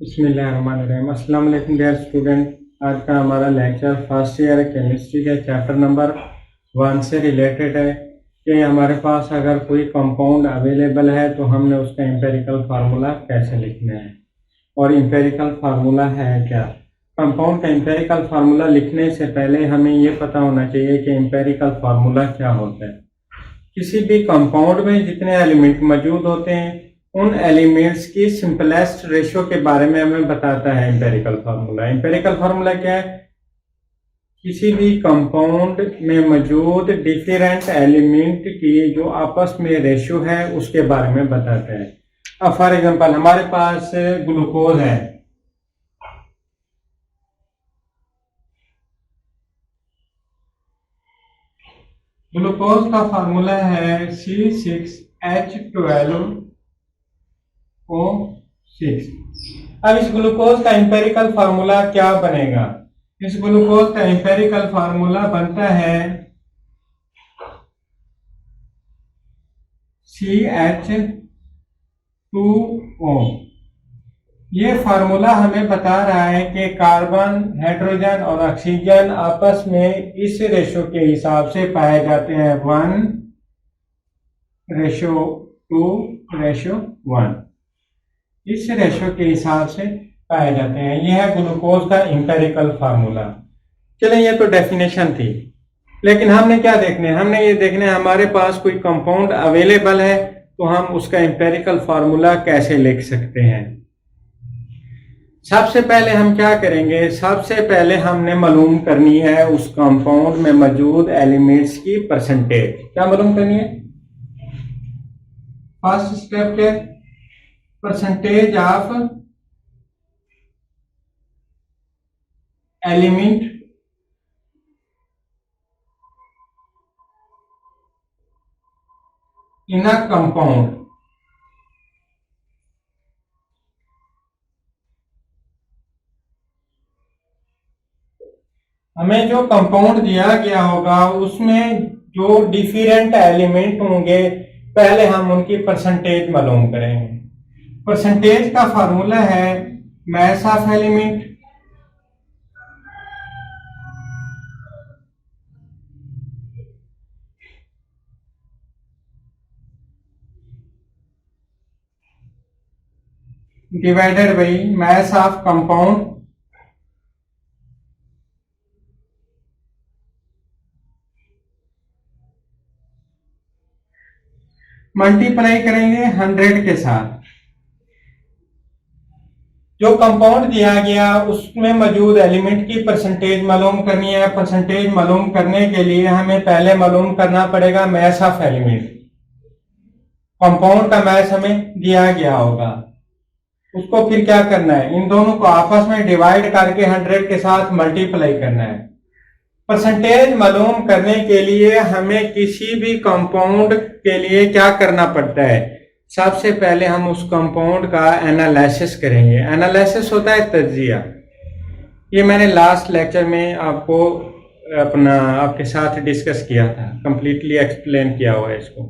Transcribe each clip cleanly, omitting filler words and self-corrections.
बिस्मिल्लाहिर्रहमानिर्रहीम। अस्सलाम वालेकुम डियर स्टूडेंट। आज का हमारा लेक्चर फर्स्ट ईयर केमिस्ट्री के चैप्टर नंबर 1 से रिलेटेड है कि हमारे पास अगर कोई कंपाउंड अवेलेबल है तो हमने उसका एम्पिरिकल फार्मूला कैसे लिखना है और एम्पिरिकल फार्मूला है क्या। कंपाउंड का एम्पिरिकल फार्मूला लिखने से पहले हमें ये पता होना चाहिए कि एम्पिरिकल फार्मूला क्या होता है। किसी भी कंपाउंड में जितने एलिमेंट मौजूद होते हैं उन एलिमेंट्स की सिंपलेस्ट रेशियो के बारे में हमें बताता है एम्पिरिकल फार्मूला। एम्पिरिकल फार्मूला क्या है? किसी भी कंपाउंड में मौजूद डिफरेंट एलिमेंट की जो आपस में रेशियो है उसके बारे में बताता है। अब फॉर एग्जांपल हमारे पास ग्लूकोज है। ग्लूकोज का फार्मूला है C6H12O6। अब इस ग्लूकोज का एम्पिरिकल फार्मूला क्या बनेगा? इस ग्लूकोज का एम्पिरिकल फार्मूला बनता है CH2O। ये फार्मूला हमें बता रहा है कि कार्बन, हाइड्रोजन और ऑक्सीजन आपस में इस रेशो के हिसाब से पाए जाते हैं 1:2:1। इस रेशो के हिसाब से पाए जाते हैं। यह है ग्लूकोज का एम्पिरिकल फार्मूला। चलें, ये तो डेफिनेशन थी, लेकिन हमने क्या देखना है? हमने ये देखना है हमारे पास कोई कंपाउंड अवेलेबल है तो हम उसका एम्पिरिकल फार्मूला कैसे लिख सकते हैं। सबसे पहले हम क्या करेंगे? सबसे पहले हमने मालूम करनी है उस कंपाउंड में मौजूद एलिमेंट्स की परसेंटेज। क्या मालूम करनी है? फर्स्ट स्टेप है percentage of element in a compound. हमें जो कंपाउंड दिया गया होगा उसमें जो डिफरेंट एलिमेंट होंगे पहले हम उनकी परसेंटेज मालूम करेंगे। परसेंटेज का फार्मूला है mass of element divided by mass of compound multiply करेंगे 100 के साथ। जो कंपाउंड दिया गया उसमें मौजूद एलिमेंट की परसेंटेज मालूम करनी है। परसेंटेज मालूम करने के लिए हमें पहले मालूम करना पड़ेगा मास ऑफ एलिमेंट। कंपाउंड का मास हमें दिया गया होगा, उसको फिर क्या करना है? इन दोनों को आपस में डिवाइड करके 100 के साथ मल्टीप्लाई करना है। परसेंटेज मालूम करने के लिए हमें किसी भी कंपाउंड के लिए क्या करना पड़ता है? सबसे पहले हम उस कंपाउंड का एनालिसिस करेंगे। एनालिसिस होता है तज्जिया। ये मैंने लास्ट लेक्चर में आपको आपके साथ डिस्कस किया था, कंप्लीटली एक्सप्लेन किया हुआ है इसको।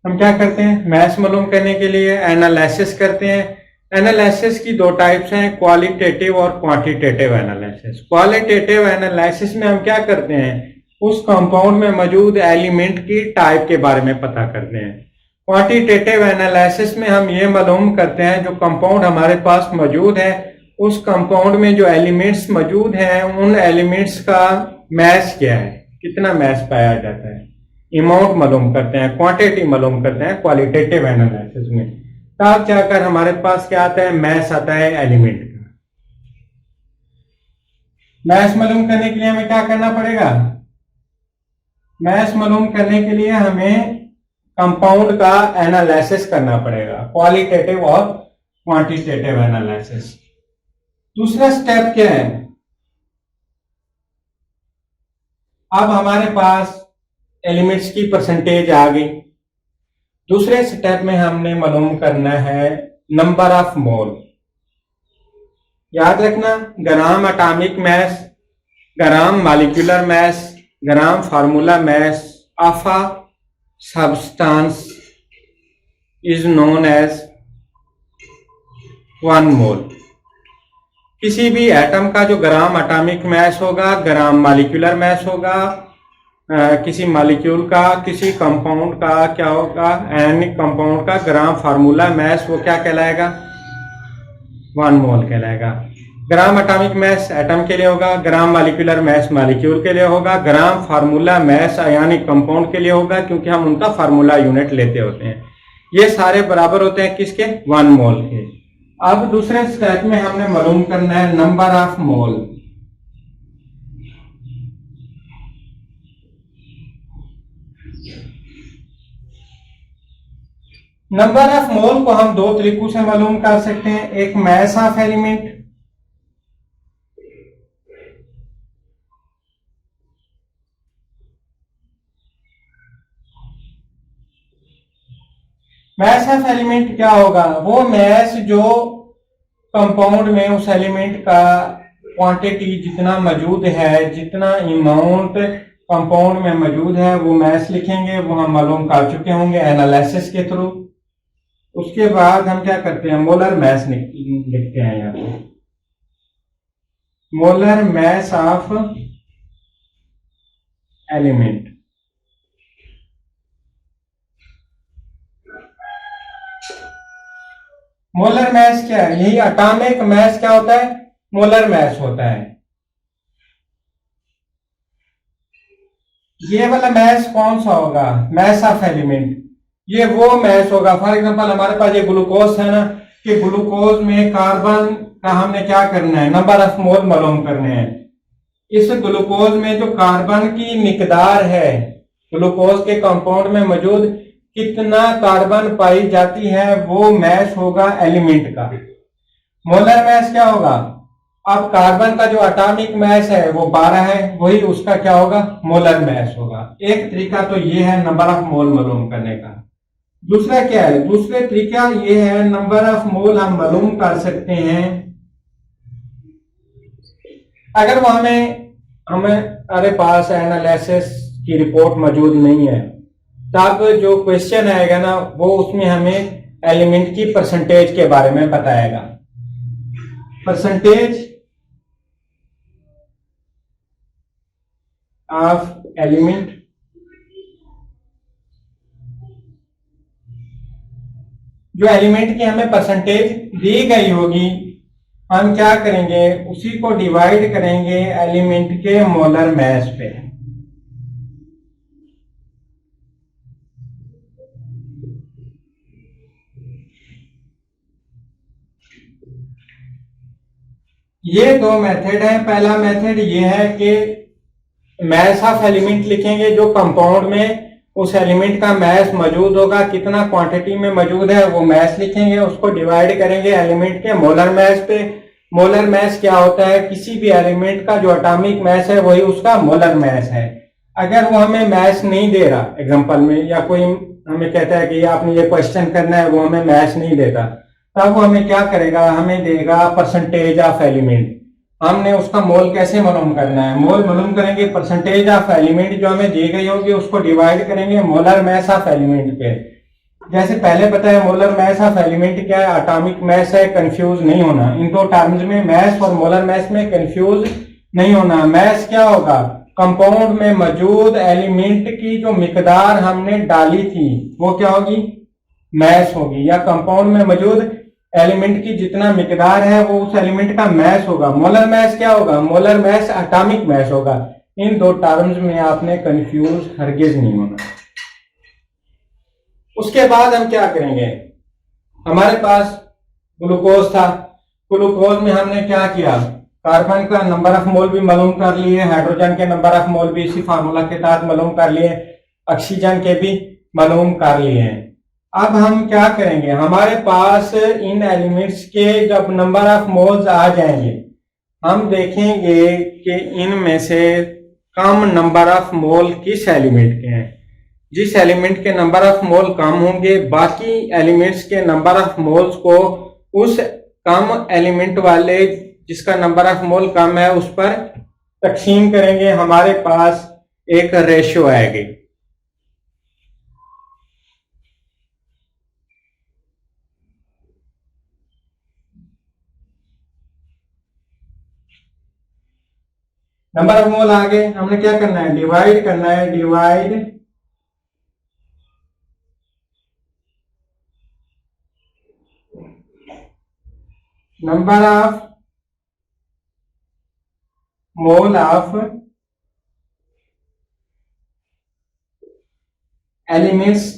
हम क्या करते हैं? मैथ्स मालूम करने के लिए एनालिसिस करते हैं। एनालिसिस की दो टाइप्स हैं, क्वालिटेटिव और क्वांटिटेटिव एनालिसिस। क्वालिटेटिव एनालिसिस में हम क्या करते हैं? उस कंपाउंड में मौजूद एलिमेंट की टाइप के बारे में पता करते हैं। क्वांटिटेटिव एनालिसिस में हम ये मालूम करते हैं जो कंपाउंड हमारे पास मौजूद है उस कंपाउंड में जो एलिमेंट्स मौजूद हैं उन एलिमेंट्स का मास क्या है, कितना मास पाया जाता है, अमाउंट मालूम करते हैं, क्वांटिटी मालूम करते हैं क्वालिटेटिव एनालिसिस में। तब जाकर हमारे पास क्या आता है? मास आता है एलिमेंट का। मास मालूम करने के लिए हमें क्या करना पड़ेगा? मास मालूम करने के लिए हमें कंपाउंड का एनालिसिस करना पड़ेगा, क्वालिटेटिव और क्वांटिटेटिव एनालिसिस। दूसरा स्टेप क्या है? अब हमारे पास एलिमेंट्स की परसेंटेज आ गई। दूसरे स्टेप में हमने मालूम करना है नंबर ऑफ मोल। याद रखना, gram atomic mass, gram molecular mass, gram formula mass of a substance is known as 1 mole। किसी भी एटम का जो ग्राम एटॉमिक मास होगा, ग्राम मॉलिक्यूलर मास होगा, किसी मॉलिक्यूल का, किसी कंपाउंड का क्या होगा, आयनिक कंपाउंड का ग्राम फार्मूला मास वो क्या कहलाएगा, 1 मोल कहलाएगा। ग्राम एटॉमिक मास एटम के लिए होगा, ग्राम मॉलिक्यूलर मास मॉलिक्यूल के लिए होगा, ग्राम फार्मूला मास आयनिक कंपाउंड के लिए होगा, क्योंकि हम उनका फार्मूला यूनिट लेते होते हैं। ये सारे बराबर होते हैं किसके, 1 मोल के। अब दूसरे स्टेप में हमने मालूम करना है number of mole. Number of मोल को हम दो तरीकों से मालूम कर सकते हैं, एक mass of element, mass of element क्या होगा, वो मास जो कंपाउंड में उस एलिमेंट का क्वांटिटी जितना मौजूद है, जितना अमाउंट कंपाउंड में मौजूद है वो मास लिखेंगे, वो हम मालूम कर चुके होंगे एनालिसिस के थ्रू। उसके बाद हम क्या करते हैं, मोलर मास लिखते हैं यहाँ पे, molar mass of element. Molar mass क्या है, यही एटॉमिक मास क्या होता है, मोलर मास होता है। ये वाला मास कौन सा होगा, मास ऑफ एलिमेंट, ये वो मास होगा। फॉर एग्जांपल हमारे पास ये ग्लूकोज है ना, कि ग्लूकोज में कार्बन का हमने क्या करना है, नंबर ऑफ मोल मालूम करने हैं। इस ग्लूकोज में जो कार्बन की मिकदार है, ग्लूकोज के कंपाउंड में मौजूद कितना कार्बन पाई जाती है, वो मास होगा एलिमेंट का। मोलर मास क्या होगा, अब कार्बन का जो एटॉमिक मास है वो 12 है, वही उसका क्या होगा, मोलर मास होगा। एक तरीका तो ये है नंबर ऑफ मोल मालूम करने का। दूसरा क्या है, दूसरे तरीका ये है, नंबर ऑफ मोल हम मालूम कर सकते हैं अगर वो हमारे पास एनालिसिस की रिपोर्ट मौजूद नहीं है, तब जो क्वेश्चन आएगा ना वो उसमें हमें एलिमेंट की परसेंटेज के बारे में बताएगा। परसेंटेज ऑफ एलिमेंट, जो एलिमेंट की हमें परसेंटेज दी गई होगी, हम क्या करेंगे, उसी को डिवाइड करेंगे एलिमेंट के मोलर मास पे। ये दो मेथड है। पहला मेथड ये है कि मास ऑफ एलिमेंट लिखेंगे, जो कंपाउंड में उस एलिमेंट का मास मौजूद होगा, कितना क्वांटिटी में मौजूद है वो मास लिखेंगे, उसको डिवाइड करेंगे एलिमेंट के मोलर मास पे। मोलर मास क्या होता है, किसी भी एलिमेंट का जो एटॉमिक मास है वही उसका मोलर मास है। अगर वो हमें मास नहीं दे रहा एग्जांपल में, या कोई हमें कहता है कि आपने ये क्वेश्चन करना है, वो हमें मास नहीं देता, तब वो हमें क्या करेगा, हमें देगा परसेंटेज ऑफ एलिमेंट। हमने उसका मोल कैसे मालूम करना है, मोल मालूम करेंगे परसेंटेज ऑफ एलिमेंट जो हमें दी गई होगी उसको डिवाइड करेंगे मोलर मास ऑफ एलिमेंट पे। जैसे पहले पता है मोलर मास ऑफ एलिमेंट क्या है, एटॉमिक मास है, कंफ्यूज नहीं होना इन दो टर्म्स में, मास और मोलर मास में कंफ्यूज नहीं होना। मास क्या होगा, कंपाउंड में मौजूद एलिमेंट की जो मिकदार हमने डाली थी वो क्या होगी, मास होगी, या कंपाउंड में मौजूद एलिमेंट की जितना मिकदार है वो उस एलिमेंट का मास होगा। मोलर मास क्या होगा, मोलर मास एटॉमिक मास होगा। इन दो टर्म्स में आपने कंफ्यूज हरगिज नहीं होना। उसके बाद हम क्या करेंगे, हमारे पास ग्लूकोज था, ग्लूकोज में हमने क्या किया, कार्बन का नंबर ऑफ मोल भी मालूम कर लिए, हाइड्रोजन के नंबर ऑफ मोल भी इसी फार्मूला के तहत मालूम कर लिए, ऑक्सीजन के भी मालूम कर लिए हैं। अब हम क्या करेंगे, हमारे पास इन एलिमेंट्स के जब नंबर ऑफ मोल्स आ जाएंगे, हम देखेंगे कि इनमें से कम नंबर ऑफ मोल किस एलिमेंट के हैं। जिस एलिमेंट के नंबर ऑफ मोल कम होंगे, बाकी एलिमेंट्स के नंबर ऑफ मोल्स को उस कम एलिमेंट वाले जिसका नंबर ऑफ मोल कम है उस पर तकसीम करेंगे, हमारे पास एक रेशियो आएगी। नंबर ऑफ मोल आ गए, हमने क्या करना है, डिवाइड करना है, divide number of mole of elements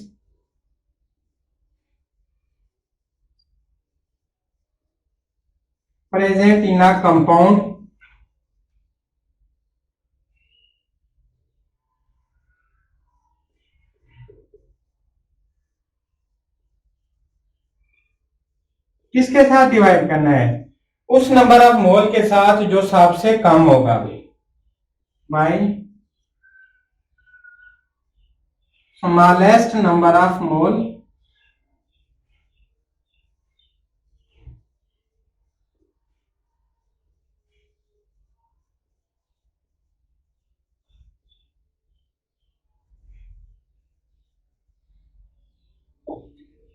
present in a compound किसके साथ डिवाइड करना है, उस नंबर ऑफ मोल के साथ जो सबसे कम होगा by smallest number of mole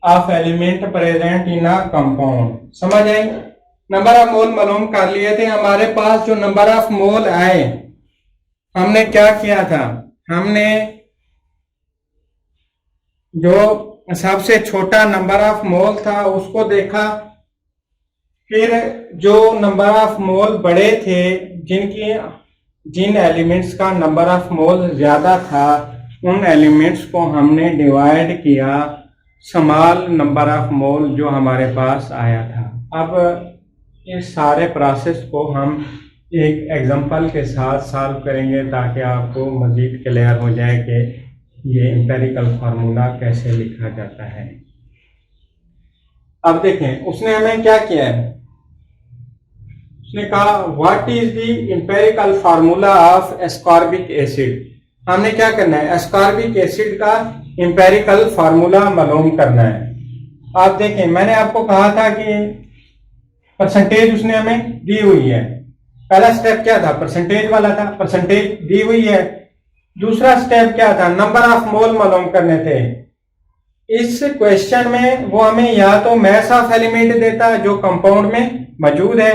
of element present in a compound. समझ आई? नंबर ऑफ मोल मालूम कर लिए थे। हमारे पास जो नंबर ऑफ मोल आए, हमने क्या किया था, हमने जो सबसे छोटा नंबर ऑफ मोल था उसको देखा, फिर जो नंबर ऑफ मोल बड़े थे, जिन एलिमेंट्स का नंबर ऑफ मोल ज्यादा था, उन एलिमेंट्स को हमने डिवाइड किया स्मॉल नंबर ऑफ मोल जो हमारे पास आया था। अब इस सारे प्रोसेस को हम एक एग्जांपल के साथ सॉल्व करेंगे ताकि आपको मजीद क्लियर हो जाए कि ये एम्पिरिकल फार्मूला कैसे लिखा जाता है। अब देखें उसने हमें क्या किया है, उसने कहा what is the empirical formula of ascorbic acid. हमने क्या करना है, एस्कॉर्बिक एसिड का एम्पिरिकल फार्मूला मालूम करना है। आप देखें मैंने आपको कहा था कि परसेंटेज उसने हमें दी हुई है। पहला स्टेप क्या था, परसेंटेज वाला था, परसेंटेज दी हुई है। दूसरा स्टेप क्या था, नंबर ऑफ मोल मालूम करने थे। इस क्वेश्चन में वो हमें या तो मैस ऑफ एलिमेंट देता जो कंपाउंड में मौजूद है,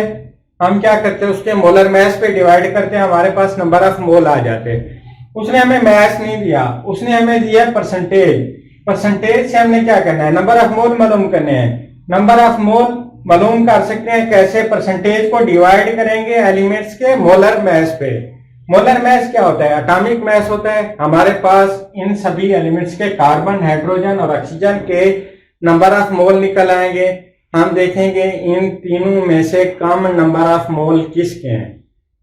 हम क्या करते हैं उसके मोलर मैस पे डिवाइड करते हैं, हमारे पास नंबर ऑफ मोल आ जाते। उसने हमें मैस नहीं दिया, उसने हमें दिया परसेंटेज। परसेंटेज से हमने क्या करना है, नंबर ऑफ मोल मालूम करने हैं। नंबर ऑफ मोल मालूम कर सकते हैं कैसे, परसेंटेज को डिवाइड करेंगे एलिमेंट्स के मोलर मैस पे। मोलर मैस क्या होता है, एटॉमिक मैस होता है। हमारे पास इन सभी एलिमेंट्स के कार्बन, हाइड्रोजन और ऑक्सीजन के नंबर ऑफ मोल निकल आएंगे। हम देखेंगे इन तीनों में से कम नंबर ऑफ मोल किसके हैं।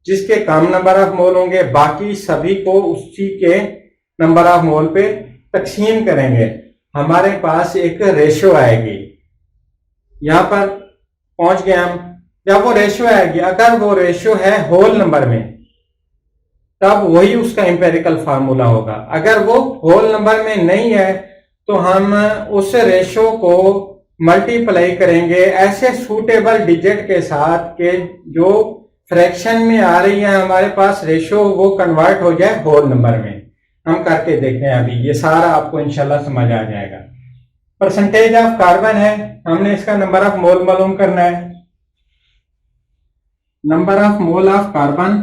जिसके कम नंबर ऑफ मोल होंगे बाकी सभी को उसी के नंबर ऑफ मोल पे तकसीम करेंगे, हमारे पास एक रेशो आएगी। यहां पर पहुंच गए हम। जब वो रेशो आएगी, अगर वो रेशो है होल नंबर में, तब वही उसका एम्पिरिकल फार्मूला होगा। अगर वो होल नंबर में नहीं है तो हम उस रेशो को मल्टीप्लाई करेंगे ऐसे सूटेबल डिजिट के साथ के जो फ्रैक्शन में आ रही है हमारे पास रेशो, वो कन्वर्ट हो जाए होल नंबर में। हम करके देखते हैं अभी, ये सारा आपको इंशाल्लाह समझ आ जाएगा। परसेंटेज ऑफ कार्बन है, हमने इसका नंबर ऑफ मोल मालूम करना है। Number of mole of carbon,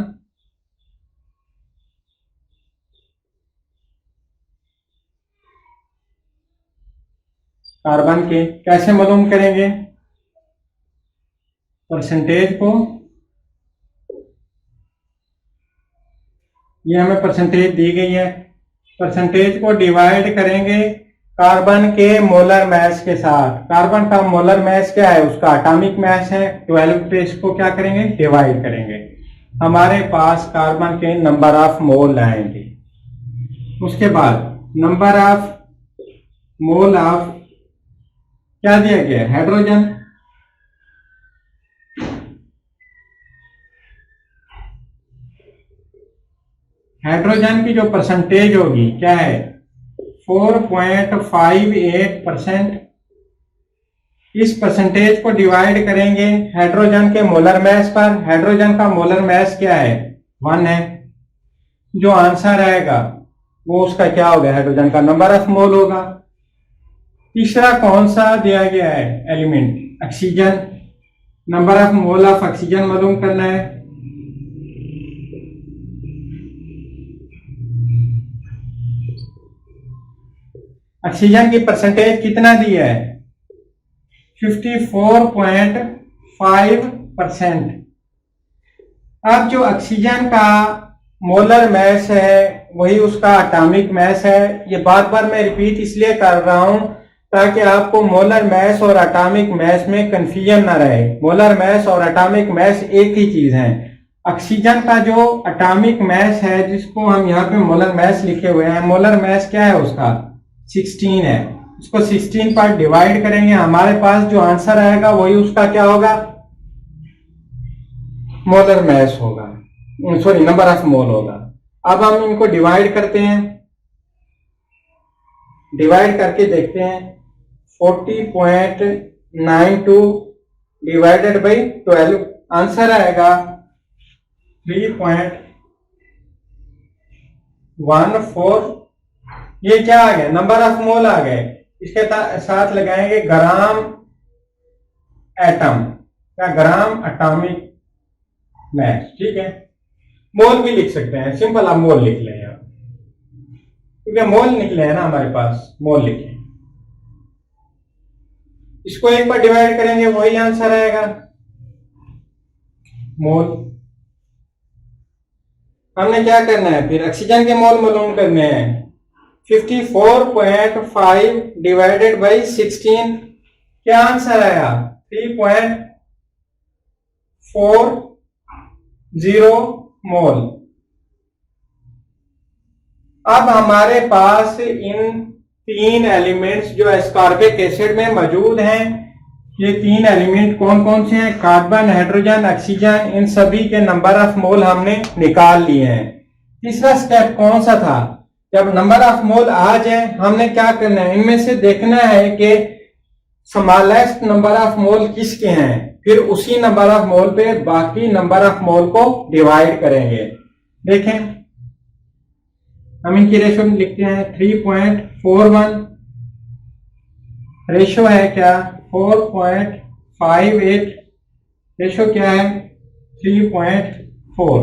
carbon के कैसे मालूम करेंगे, परसेंटेज को, ये हमें परसेंटेज दी गई है, परसेंटेज को डिवाइड करेंगे कार्बन के मोलर मैस के साथ। कार्बन का मोलर मैस क्या है, उसका एटॉमिक मैस है 12 पे इसको क्या करेंगे, डिवाइड करेंगे। हमारे पास कार्बन के नंबर ऑफ मोल आएंगे। उसके बाद नंबर ऑफ मोल ऑफ क्या दिया गया, हाइड्रोजन। हाइड्रोजन की जो परसेंटेज होगी क्या है, 4.58%। इस परसेंटेज को डिवाइड करेंगे हाइड्रोजन के मोलर मैस पर। हाइड्रोजन का मोलर मैस क्या है, 1 है। जो आंसर आएगा वो उसका क्या होगा, हाइड्रोजन का नंबर ऑफ मोल होगा। तीसरा कौन सा दिया गया है element, oxygen. Number of mole of oxygen मालूम करना है। ऑक्सीजन की परसेंटेज कितना दिया है? 54.5%। अब जो ऑक्सीजन का मोलर मैस है वही उसका एटॉमिक मैस है। ये बार बार मैं रिपीट इसलिए कर रहा हूं ताकि आपको मोलर मैस और एटॉमिक मैस में कंफ्यूजन ना रहे। मोलर मैस और एटॉमिक मैस एक ही चीज है। ऑक्सीजन का जो एटॉमिक मैस है जिसको हम यहाँ पे मोलर मैस लिखे हुए हैं, मोलर मैस क्या है उसका? 16 है। उसको 16 पर डिवाइड करेंगे, हमारे पास जो आंसर आएगा वही उसका क्या होगा? मोलर मैस होगा, सॉरी नंबर ऑफ मोल होगा। अब हम इनको डिवाइड करते हैं, डिवाइड करके देखते हैं 40.92 डिवाइडेड बाई 12, आंसर आएगा 3.14। ये क्या आ गया? नंबर ऑफ मोल आ गए। इसके साथ लगाएंगे ग्राम एटम या ग्राम एटॉमिक मैस। ठीक है, मोल भी लिख सकते हैं, सिंपल आप मोल लिख लें यहाँ, क्योंकि मोल निकले हैं ना हमारे पास, मोल लिखे। इसको एक बार डिवाइड करेंगे वही आंसर आएगा मोल। हमने क्या करना है फिर? ऑक्सीजन के मोल मालूम करने हैं। 54.5 डिवाइडेड बाई 16, क्या आंसर आया? 3.40 मोल। अब हमारे पास इन तीन एलिमेंट्स जो एस्कॉर्बिक एसिड में मौजूद हैं, ये तीन एलिमेंट कौन कौन से हैं? Carbon, hydrogen, oxygen. इन सभी के नंबर ऑफ मोल हमने निकाल लिए हैं। तीसरा स्टेप कौन सा था? जब नंबर ऑफ मोल आ जाए हमने क्या करना है? इनमें से देखना है कि स्मॉलेस्ट नंबर ऑफ मोल किसके हैं, फिर उसी नंबर ऑफ मोल पे बाकी नंबर ऑफ मोल को डिवाइड करेंगे। देखें, हम इनकी रेशो लिखते हैं 3.41। रेशो है क्या? 4.58। रेशो क्या है? 3.4।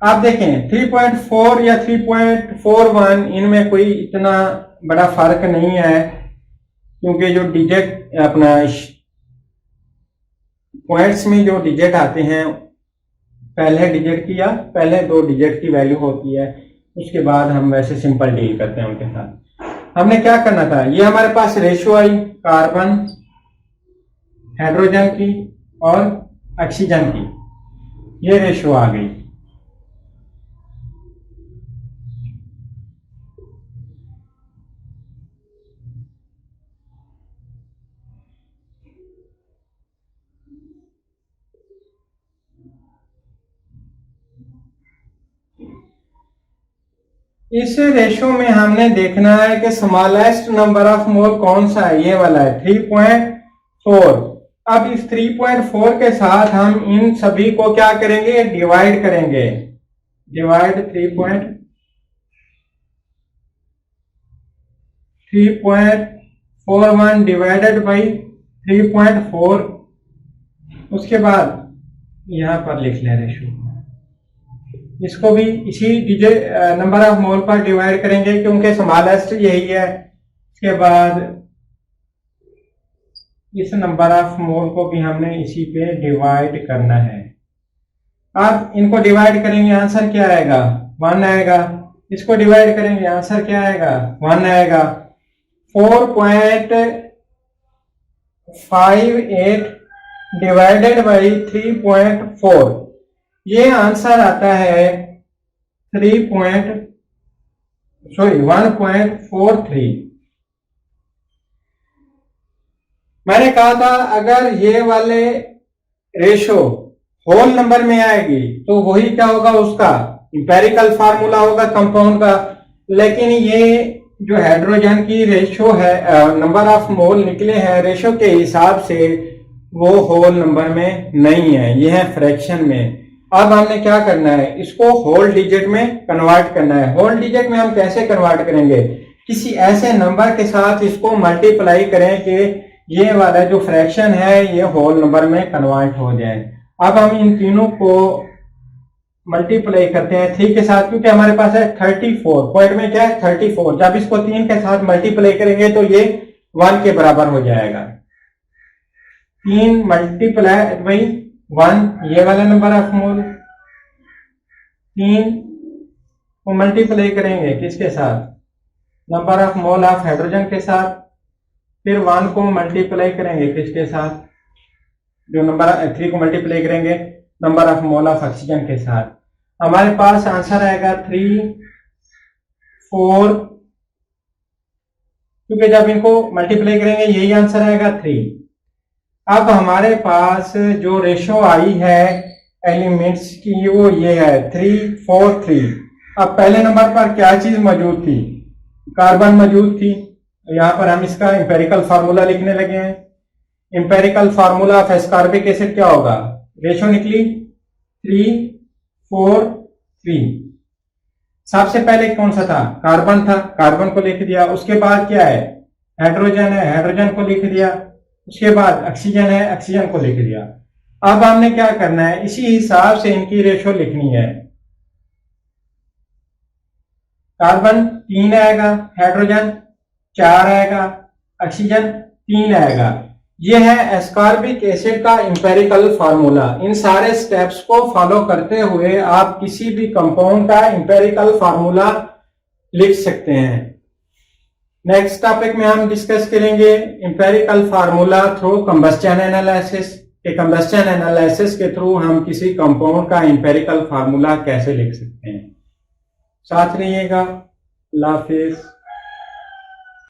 आप देखें 3.4 या 3.41, इनमें कोई इतना बड़ा फर्क नहीं है, क्योंकि जो डिजिट अपना पॉइंट्स में जो डिजिट आते हैं, पहले डिजिट की या पहले दो डिजिट की वैल्यू होती है, उसके बाद हम वैसे सिंपल डील करते हैं उनके साथ। हमने क्या करना था? ये हमारे पास रेशो आई कार्बन, हाइड्रोजन की और ऑक्सीजन की, ये रेशो आ गई। इस रेशो में हमने देखना है कि स्मॉलेस्ट नंबर ऑफ मोल कौन सा है, ये वाला है 3.4। अब इस 3.4 के साथ हम इन सभी को क्या करेंगे? डिवाइड करेंगे। Divide 3.41 divided by 3.4। उसके बाद यहां पर लिख लें रेशो, इसको भी इसी नंबर ऑफ मोल पर डिवाइड करेंगे क्योंकि स्मॉलेस्ट यही है। इसके बाद इस नंबर ऑफ मोल को भी हमने इसी पे डिवाइड करना है। अब इनको डिवाइड करेंगे, आंसर क्या आएगा? 1 आएगा। इसको डिवाइड करेंगे, आंसर क्या आएगा? 1 आएगा। 4.58 डिवाइडेड बाई 3.4, ये आंसर आता है 1.43। मैंने कहा था अगर ये वाले रेशो होल नंबर में आएगी तो वही क्या होगा? उसका इंपेरिकल फार्मूला होगा कंपाउंड का। लेकिन ये जो हाइड्रोजन की रेशो है, नंबर ऑफ मोल निकले हैं रेशो के हिसाब से, वो होल नंबर में नहीं है, ये है फ्रैक्शन में। अब हमने क्या करना है? इसको होल डिजिट में कन्वर्ट करना है। होल डिजिट में हम कैसे कन्वर्ट करेंगे? किसी ऐसे नंबर के साथ इसको मल्टीप्लाई करें कि ये वाला जो फ्रैक्शन है ये होल नंबर में कन्वर्ट हो जाए। अब हम इन तीनों को मल्टीप्लाई करते हैं 3 के साथ, क्योंकि हमारे पास है 34, पॉइंट में क्या है 34, जब इसको 3 के साथ मल्टीप्लाई करेंगे तो ये 1 के बराबर हो जाएगा। 3 मल्टीप्लाई वही 1, ये वाला नंबर ऑफ मोल, 3 को मल्टीप्लाई करेंगे किसके साथ, number of mole of hydrogen के साथ, फिर 1 को मल्टीप्लाई करेंगे किसके साथ, जो नंबर 3 को मल्टीप्लाई करेंगे number of mole of oxygen के साथ। हमारे पास आंसर आएगा 3, 4, क्योंकि जब इनको मल्टीप्लाई करेंगे यही आंसर आएगा 3। अब हमारे पास जो रेशो आई है एलिमेंट्स की वो ये है 3, 4, 3। अब पहले नंबर पर क्या चीज मौजूद थी, कार्बन मौजूद थी। यहां पर हम इसका इंपेरिकल फार्मूला लिखने लगे हैं। Empirical formula of ascorbic acid क्या होगा, रेशो निकली 3, 4, 3। सबसे पहले कौन सा था, कार्बन था, कार्बन को लिख दिया। उसके बाद क्या है, हाइड्रोजन है, हाइड्रोजन को लिख दिया। उसके बाद ऑक्सीजन है, ऑक्सीजन को लिख दिया। अब हमने क्या करना है, इसी हिसाब से इनकी रेशो लिखनी है। कार्बन 3 आएगा, हाइड्रोजन 4 आएगा, ऑक्सीजन 3 आएगा। यह है एस्कॉर्बिक एसिड का इंपेरिकल फार्मूला। इन सारे स्टेप्स को फॉलो करते हुए आप किसी भी कंपाउंड का इंपेरिकल फार्मूला लिख सकते हैं। नेक्स्ट टॉपिक में हम डिस्कस करेंगे empirical formula through combustion analysis. Combustion analysis के थ्रू हम किसी कंपाउंड का इंपेरिकल फार्मूला कैसे लिख सकते हैं। साथ रहिएगा। अल्लाह हाफिज।